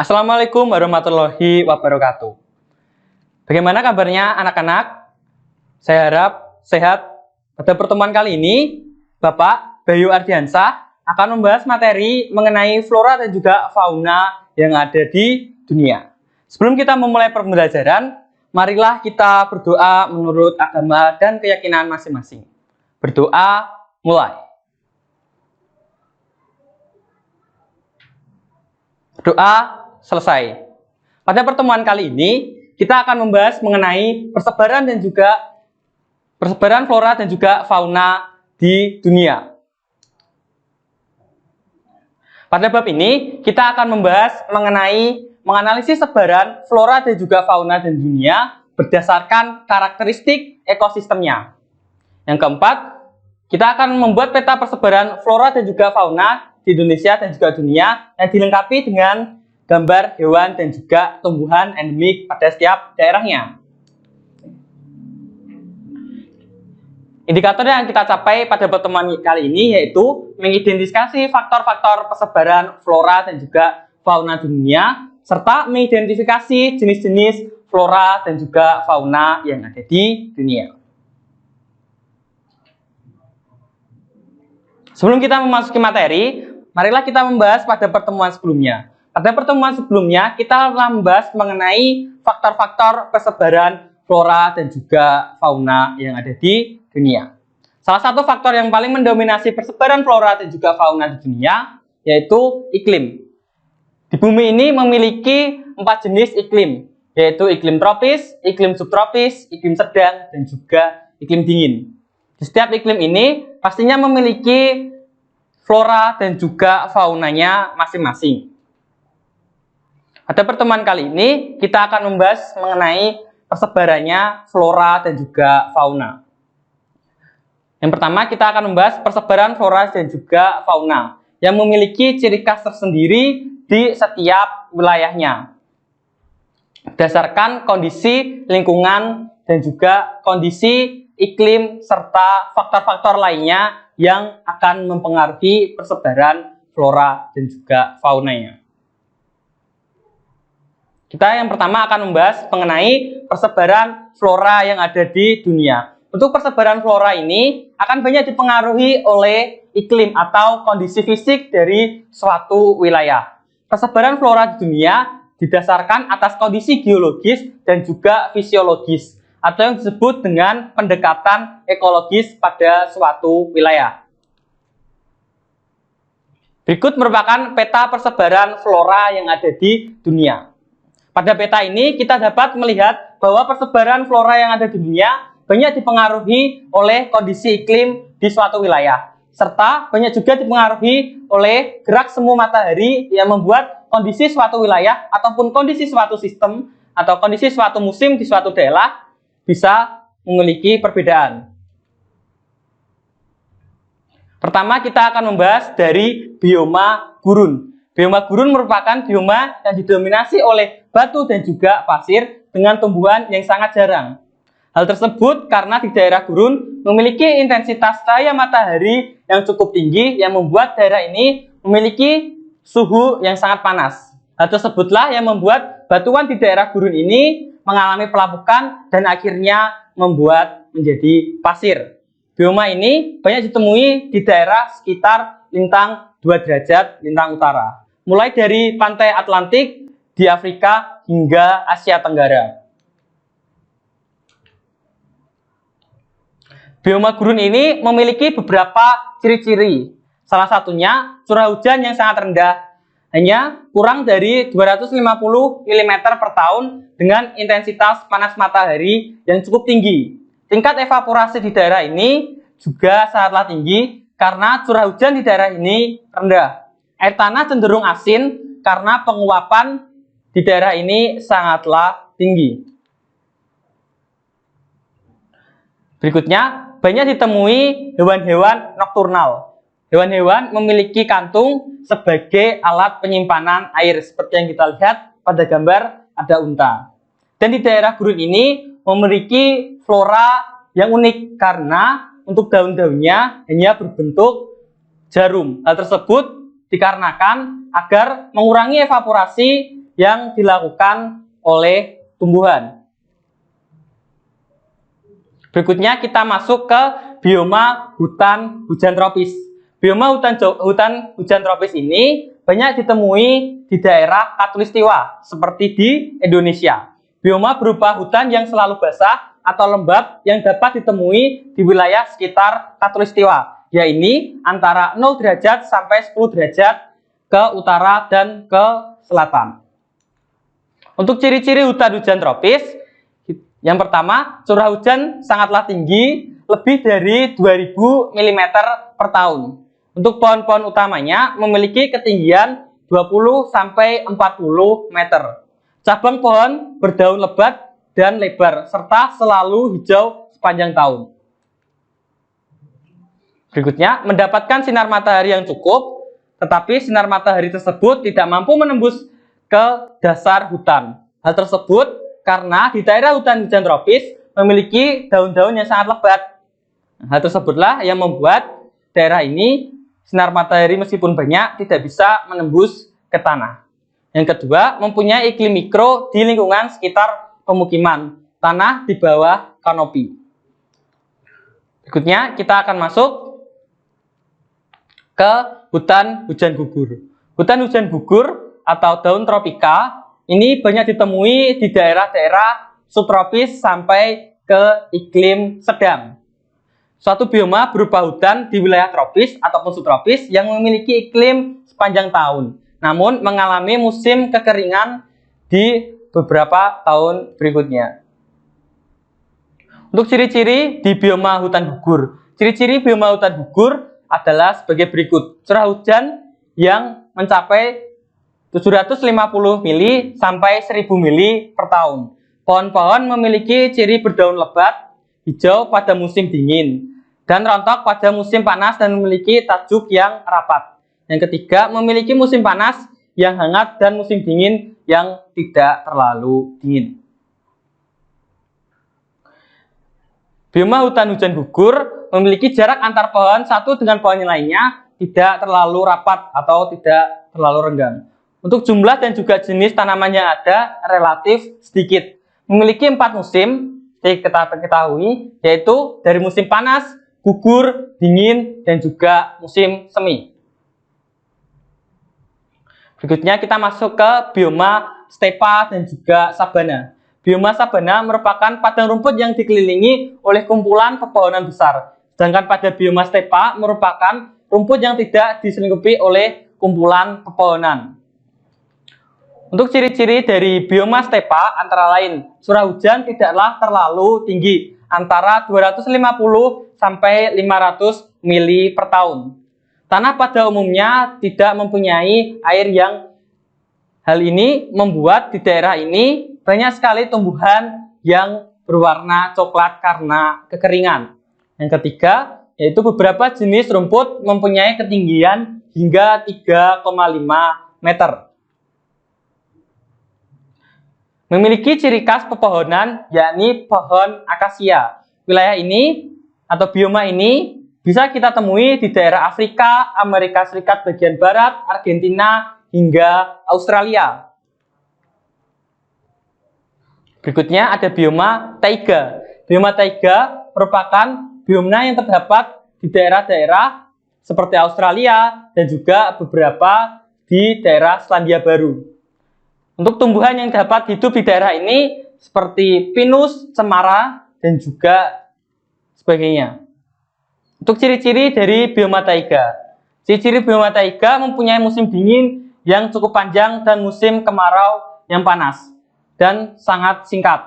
Assalamualaikum warahmatullahi wabarakatuh. Bagaimana kabarnya anak-anak? Saya harap sehat. Pada pertemuan kali ini, Bapak Bayu Ardiansah akan membahas materi mengenai flora dan juga fauna yang ada di dunia. Sebelum kita memulai pembelajaran, marilah kita berdoa menurut agama dan keyakinan masing-masing. Berdoa, mulai. Doa selesai. Pada pertemuan kali ini, kita akan membahas mengenai persebaran flora dan juga fauna di dunia. Pada bab ini, kita akan membahas mengenai menganalisis sebaran flora dan juga fauna di dunia berdasarkan karakteristik ekosistemnya. Yang keempat, kita akan membuat peta persebaran flora dan juga fauna di Indonesia dan juga dunia yang dilengkapi dengan gambar hewan dan juga tumbuhan endemik pada setiap daerahnya. Indikator yang kita capai pada pertemuan kali ini yaitu mengidentifikasi faktor-faktor persebaran flora dan juga fauna dunia, serta mengidentifikasi jenis-jenis flora dan juga fauna yang ada di dunia. Sebelum kita memasuki materi, marilah kita membahas pada pertemuan sebelumnya. Pada pertemuan sebelumnya, kita telah membahas mengenai faktor-faktor persebaran flora dan juga fauna yang ada di dunia. Salah satu faktor yang paling mendominasi persebaran flora dan juga fauna di dunia yaitu iklim. Di bumi ini memiliki 4 jenis iklim, yaitu iklim tropis, iklim subtropis, iklim sedang, dan juga iklim dingin. Di setiap iklim ini pastinya memiliki flora dan juga faunanya masing-masing. Pada pertemuan kali ini, kita akan membahas mengenai persebarannya flora dan juga fauna. Yang pertama, kita akan membahas persebaran flora dan juga fauna yang memiliki ciri khas tersendiri di setiap wilayahnya. Berdasarkan kondisi lingkungan dan juga kondisi iklim serta faktor-faktor lainnya yang akan mempengaruhi persebaran flora dan juga faunanya. Kita yang pertama akan membahas mengenai persebaran flora yang ada di dunia. Untuk persebaran flora ini akan banyak dipengaruhi oleh iklim atau kondisi fisik dari suatu wilayah. Persebaran flora di dunia didasarkan atas kondisi geologis dan juga fisiologis, atau yang disebut dengan pendekatan ekologis pada suatu wilayah. Berikut merupakan peta persebaran flora yang ada di dunia. Pada peta ini kita dapat melihat bahwa persebaran flora yang ada di dunia banyak dipengaruhi oleh kondisi iklim di suatu wilayah, serta banyak juga dipengaruhi oleh gerak semu matahari yang membuat kondisi suatu wilayah ataupun kondisi suatu sistem atau kondisi suatu musim di suatu daerah bisa memiliki perbedaan. Pertama, kita akan membahas dari bioma gurun. Bioma gurun merupakan bioma yang didominasi oleh batu dan juga pasir dengan tumbuhan yang sangat jarang. Hal tersebut karena di daerah gurun memiliki intensitas cahaya matahari yang cukup tinggi yang membuat daerah ini memiliki suhu yang sangat panas. Hal tersebutlah yang membuat batuan di daerah gurun ini mengalami pelapukan dan akhirnya membuat menjadi pasir. Bioma ini banyak ditemui di daerah sekitar lintang 2 derajat lintang utara, mulai dari pantai Atlantik di Afrika hingga Asia Tenggara. Bioma gurun ini memiliki beberapa ciri-ciri. Salah satunya curah hujan yang sangat rendah, hanya kurang dari 250 mm per tahun dengan intensitas panas matahari yang cukup tinggi. Tingkat evaporasi di daerah ini juga sangatlah tinggi karena curah hujan di daerah ini rendah. Air tanah cenderung asin karena penguapan di daerah ini sangatlah tinggi. Berikutnya, banyak ditemui hewan-hewan nokturnal. Hewan-hewan memiliki kantung sebagai alat penyimpanan air, seperti yang kita lihat pada gambar ada unta. Dan di daerah gurun ini memiliki flora yang unik karena untuk daun-daunnya hanya berbentuk jarum. Hal tersebut dikarenakan agar mengurangi evaporasi yang dilakukan oleh tumbuhan. Berikutnya kita masuk ke bioma hutan hujan tropis. Bioma hutan hujan tropis ini banyak ditemui di daerah khatulistiwa seperti di Indonesia. Bioma berupa hutan yang selalu basah atau lembab yang dapat ditemui di wilayah sekitar khatulistiwa, yaitu antara 0 derajat sampai 10 derajat ke utara dan ke selatan. Untuk ciri-ciri hutan hujan tropis, yang pertama, curah hujan sangatlah tinggi, lebih dari 2000 mm per tahun. Untuk pohon-pohon utamanya memiliki ketinggian 20 sampai 40 meter. Cabang pohon berdaun lebat dan lebar serta selalu hijau sepanjang tahun. Berikutnya, mendapatkan sinar matahari yang cukup, tetapi sinar matahari tersebut tidak mampu menembus ke dasar hutan. Hal tersebut karena di daerah hutan hujan tropis memiliki daun-daun yang sangat lebat. Hal tersebutlah yang membuat daerah ini sinar matahari meskipun banyak tidak bisa menembus ke tanah. Yang kedua, mempunyai iklim mikro di lingkungan sekitar pemukiman, tanah di bawah kanopi. Berikutnya kita akan masuk ke hutan hujan gugur. Hutan hujan gugur atau daun tropika ini banyak ditemui di daerah-daerah subtropis sampai ke iklim sedang. Suatu bioma berupa hutan di wilayah tropis ataupun subtropis yang memiliki iklim sepanjang tahun, namun mengalami musim kekeringan di beberapa tahun berikutnya. Untuk ciri-ciri di bioma hutan gugur. Ciri-ciri bioma hutan gugur adalah sebagai berikut. Curah hujan yang mencapai 750 mili sampai 1000 mili per tahun. Pohon-pohon memiliki ciri berdaun lebat, hijau pada musim dingin, dan rontok pada musim panas dan memiliki tajuk yang rapat. Yang ketiga, memiliki musim panas yang hangat dan musim dingin yang tidak terlalu dingin. Bioma hutan hujan gugur memiliki jarak antar pohon satu dengan pohon yang lainnya tidak terlalu rapat atau tidak terlalu renggang. Untuk jumlah dan juga jenis tanaman yang ada relatif sedikit. Memiliki 4 musim, kita ketahui, yaitu dari musim panas, gugur, dingin, dan juga musim semi. Berikutnya kita masuk ke bioma stepa dan juga sabana. Bioma sabana merupakan padang rumput yang dikelilingi oleh kumpulan pepohonan besar. Sedangkan pada bioma stepa merupakan rumput yang tidak diselingkupi oleh kumpulan pepohonan. Untuk ciri-ciri dari bioma stepa antara lain, curah hujan tidaklah terlalu tinggi, antara 250 sampai 500 mili per tahun. Tanah pada umumnya tidak mempunyai air yang hal ini membuat di daerah ini banyak sekali tumbuhan yang berwarna coklat karena kekeringan. Yang ketiga, yaitu beberapa jenis rumput mempunyai ketinggian hingga 3,5 meter. Memiliki ciri khas pepohonan, yakni pohon akasia. Wilayah ini atau bioma ini bisa kita temui di daerah Afrika, Amerika Serikat bagian barat, Argentina, hingga Australia. Berikutnya ada bioma taiga. Bioma taiga merupakan bioma yang terdapat di daerah-daerah seperti Australia dan juga beberapa di daerah Selandia Baru. Untuk tumbuhan yang dapat hidup di daerah ini seperti pinus, cemara, dan juga sebagainya. Untuk ciri-ciri dari bioma taiga. Ciri-ciri bioma taiga mempunyai musim dingin yang cukup panjang dan musim kemarau yang panas dan sangat singkat.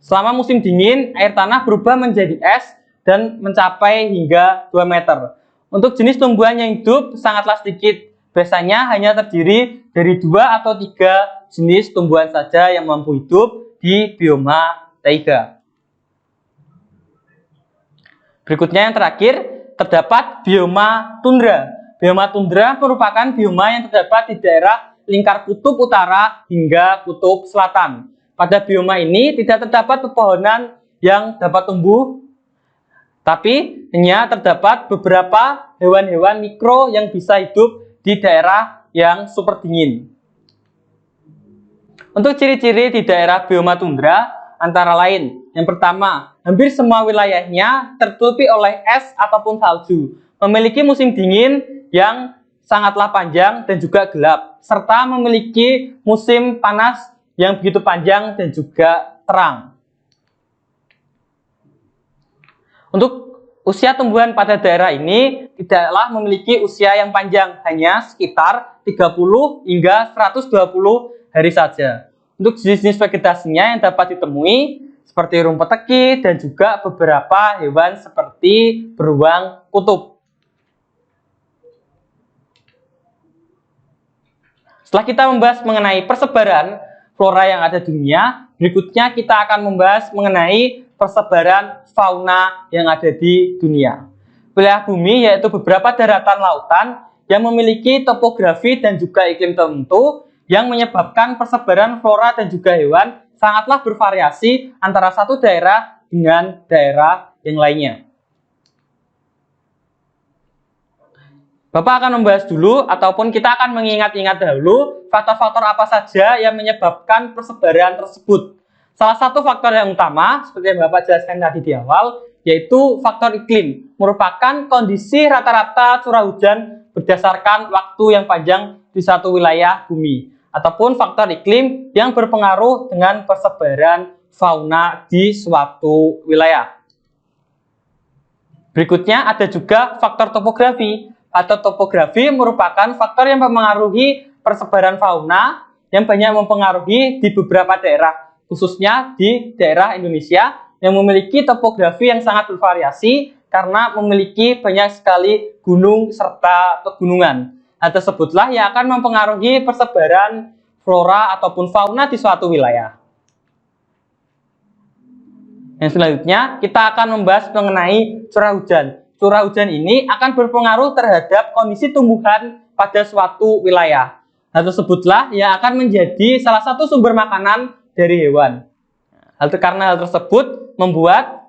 Selama musim dingin, air tanah berubah menjadi es dan mencapai hingga 2 meter. Untuk jenis tumbuhan yang hidup sangatlah sedikit. Biasanya hanya terdiri dari 2 atau 3 jenis tumbuhan saja yang mampu hidup di bioma taiga. Berikutnya yang terakhir, terdapat bioma tundra. Bioma tundra merupakan bioma yang terdapat di daerah lingkar kutub utara hingga kutub selatan. Pada bioma ini tidak terdapat pepohonan yang dapat tumbuh, tapi hanya terdapat beberapa hewan-hewan mikro yang bisa hidup di daerah yang super dingin. Untuk ciri-ciri di daerah bioma tundra antara lain, yang pertama, hampir semua wilayahnya tertutupi oleh es ataupun salju, memiliki musim dingin yang sangatlah panjang dan juga gelap, serta memiliki musim panas yang begitu panjang dan juga terang. Untuk usia tumbuhan pada daerah ini tidaklah memiliki usia yang panjang, hanya sekitar 30 hingga 120 hari saja. Untuk jenis-jenis vegetasinya yang dapat ditemui seperti rumput teki dan juga beberapa hewan seperti beruang kutub. Setelah kita membahas mengenai persebaran flora yang ada di dunia, berikutnya kita akan membahas mengenai persebaran fauna yang ada di dunia. Wilayah bumi yaitu beberapa daratan lautan yang memiliki topografi dan juga iklim tertentu yang menyebabkan persebaran flora dan juga hewan sangatlah bervariasi antara satu daerah dengan daerah yang lainnya. Bapak akan membahas dulu ataupun kita akan mengingat-ingat dahulu faktor-faktor apa saja yang menyebabkan persebaran tersebut. Salah satu faktor yang utama, seperti yang Bapak jelaskan tadi di awal, yaitu faktor iklim, merupakan kondisi rata-rata curah hujan berdasarkan waktu yang panjang di satu wilayah bumi, ataupun faktor iklim yang berpengaruh dengan persebaran fauna di suatu wilayah. Berikutnya ada juga faktor topografi, atau topografi merupakan faktor yang mempengaruhi persebaran fauna yang banyak mempengaruhi di beberapa daerah, khususnya di daerah Indonesia yang memiliki topografi yang sangat bervariasi karena memiliki banyak sekali gunung serta pegunungan. Hal tersebutlah yang akan mempengaruhi persebaran flora ataupun fauna di suatu wilayah. Yang selanjutnya kita akan membahas mengenai curah hujan. Curah hujan ini akan berpengaruh terhadap kondisi tumbuhan pada suatu wilayah. Hal tersebutlah yang akan menjadi salah satu sumber makanan dari hewan. Karena hal tersebut membuat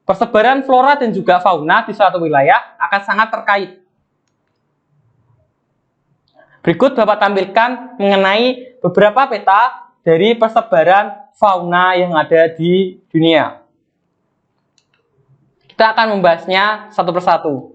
persebaran flora dan juga fauna di suatu wilayah akan sangat terkait. Berikut Bapak tampilkan mengenai beberapa peta dari persebaran fauna yang ada di dunia. Kita akan membahasnya satu persatu.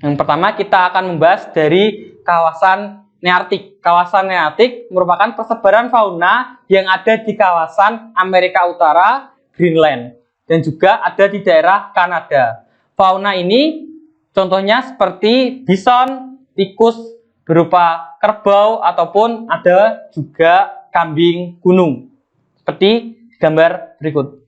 Yang pertama kita akan membahas dari kawasan Neartik. Kawasan Neartik merupakan persebaran fauna yang ada di kawasan Amerika Utara, Greenland, dan juga ada di daerah Kanada. Fauna ini contohnya seperti bison, tikus berupa kerbau, ataupun ada juga kambing gunung, seperti gambar berikut.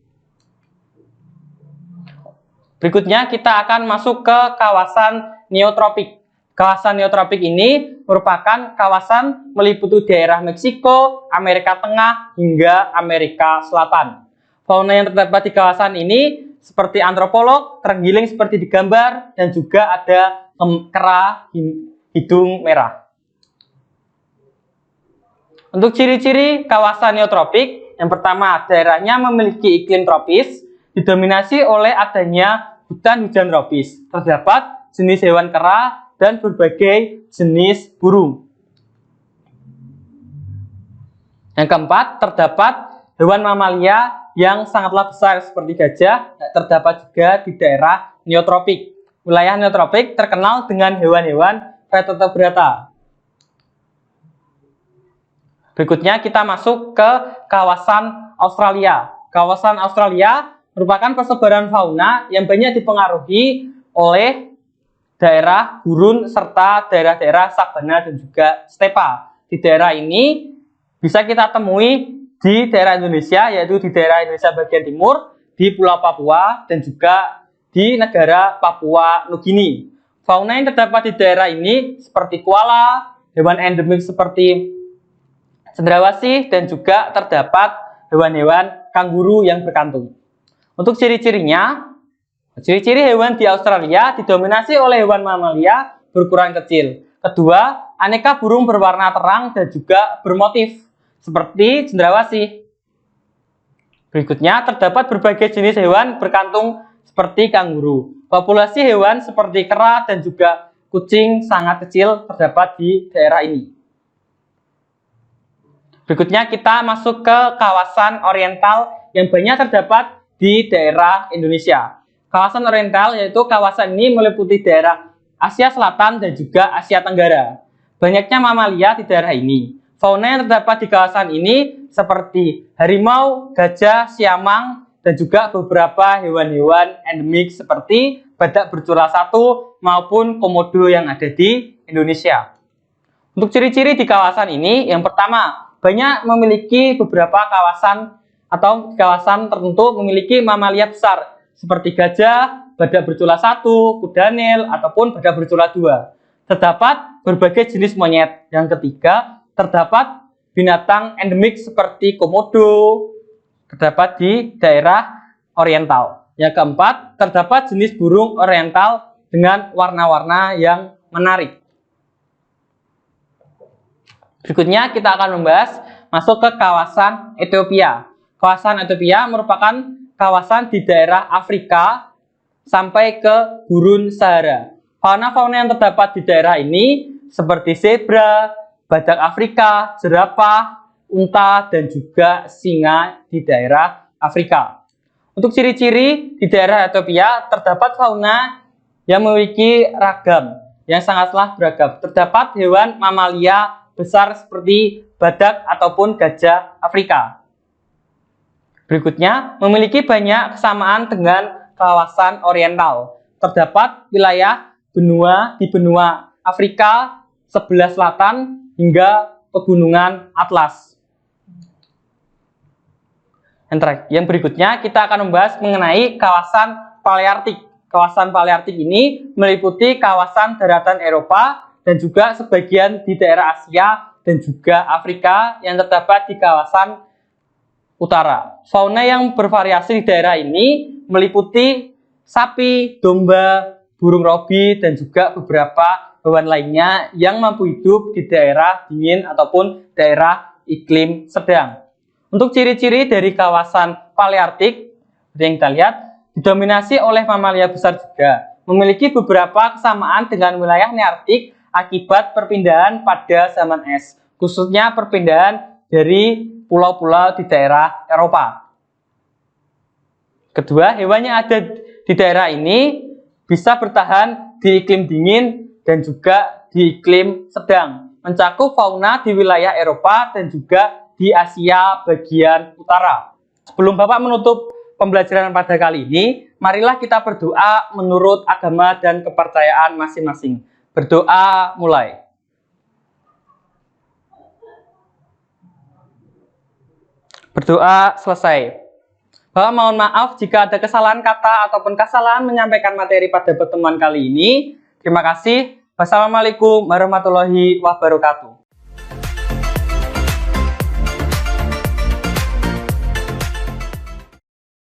Berikutnya kita akan masuk ke kawasan neotropik. Kawasan neotropik ini merupakan kawasan meliputi daerah Meksiko, Amerika Tengah, hingga Amerika Selatan. Fauna yang terdapat di kawasan ini seperti antropolog, terenggiling seperti di gambar, dan juga ada kera hidung merah. Untuk ciri-ciri kawasan neotropik, yang pertama daerahnya memiliki iklim tropis, didominasi oleh adanya hutan hujan tropis. Terdapat jenis hewan kera dan berbagai jenis burung. Yang keempat, terdapat hewan mamalia yang sangatlah besar seperti gajah, terdapat juga di daerah neotropik. Wilayah neotropik terkenal dengan hewan-hewan vertebrata. Berikutnya kita masuk ke kawasan Australia. Kawasan Australia merupakan persebaran fauna yang banyak dipengaruhi oleh daerah gurun serta daerah-daerah sabana dan juga stepa. Di daerah ini bisa kita temui di daerah Indonesia, yaitu di daerah Indonesia bagian timur, di Pulau Papua, dan juga di negara Papua Nugini. Fauna yang terdapat di daerah ini seperti koala, hewan endemik seperti cendrawasih, dan juga terdapat hewan-hewan kanguru yang berkantung. Untuk ciri-cirinya, ciri-ciri hewan di Australia didominasi oleh hewan mamalia berukuran kecil. Kedua, aneka burung berwarna terang dan juga bermotif seperti cendrawasih. Berikutnya, terdapat berbagai jenis hewan berkantung seperti kanguru. Populasi hewan seperti kera dan juga kucing sangat kecil terdapat di daerah ini. Berikutnya kita masuk ke kawasan oriental yang banyak terdapat di daerah Indonesia. Kawasan oriental yaitu kawasan ini meliputi daerah Asia Selatan dan juga Asia Tenggara. Banyaknya mamalia di daerah ini. Fauna yang terdapat di kawasan ini seperti harimau, gajah, siamang, dan juga beberapa hewan-hewan endemik seperti badak bercula satu maupun komodo yang ada di Indonesia. Untuk ciri-ciri di kawasan ini, yang pertama, banyak memiliki beberapa kawasan atau kawasan tertentu memiliki mamalia besar seperti gajah, badak bercula satu, kuda nil, ataupun badak bercula dua. Terdapat berbagai jenis monyet. Yang ketiga, terdapat binatang endemik seperti komodo, terdapat di daerah oriental. Yang keempat, terdapat jenis burung oriental dengan warna-warna yang menarik. Berikutnya kita akan membahas masuk ke kawasan Ethiopia. Kawasan Ethiopia merupakan kawasan di daerah Afrika sampai ke Gurun Sahara. Fauna-fauna yang terdapat di daerah ini seperti zebra, badak Afrika, jerapah, unta, dan juga singa di daerah Afrika. Untuk ciri-ciri di daerah Ethiopia terdapat fauna yang memiliki ragam yang sangatlah beragam. Terdapat hewan mamalia besar seperti badak ataupun gajah Afrika. Berikutnya, memiliki banyak kesamaan dengan kawasan oriental. Terdapat wilayah benua Afrika sebelah selatan hingga pegunungan Atlas. Yang berikutnya, kita akan membahas mengenai kawasan Paleartik. Kawasan Paleartik ini meliputi kawasan daratan Eropa dan juga sebagian di daerah Asia dan juga Afrika yang terdapat di kawasan utara. Fauna yang bervariasi di daerah ini meliputi sapi, domba, burung robi, dan juga beberapa hewan lainnya yang mampu hidup di daerah dingin ataupun daerah iklim sedang. Untuk ciri-ciri dari kawasan Paleartik, yang kita lihat, didominasi oleh mamalia besar juga. Memiliki beberapa kesamaan dengan wilayah Nearktik akibat perpindahan pada zaman es, khususnya perpindahan dari pulau-pulau di daerah Eropa. Kedua, hewan yang ada di daerah ini bisa bertahan di iklim dingin dan juga di iklim sedang, mencakup fauna di wilayah Eropa dan juga di Asia bagian utara. Sebelum Bapak menutup pembelajaran pada kali ini, marilah kita berdoa menurut agama dan kepercayaan masing-masing. Berdoa mulai. Berdoa selesai. Bapak mohon maaf jika ada kesalahan kata ataupun kesalahan menyampaikan materi pada pertemuan kali ini. Terima kasih. Wassalamualaikum warahmatullahi wabarakatuh.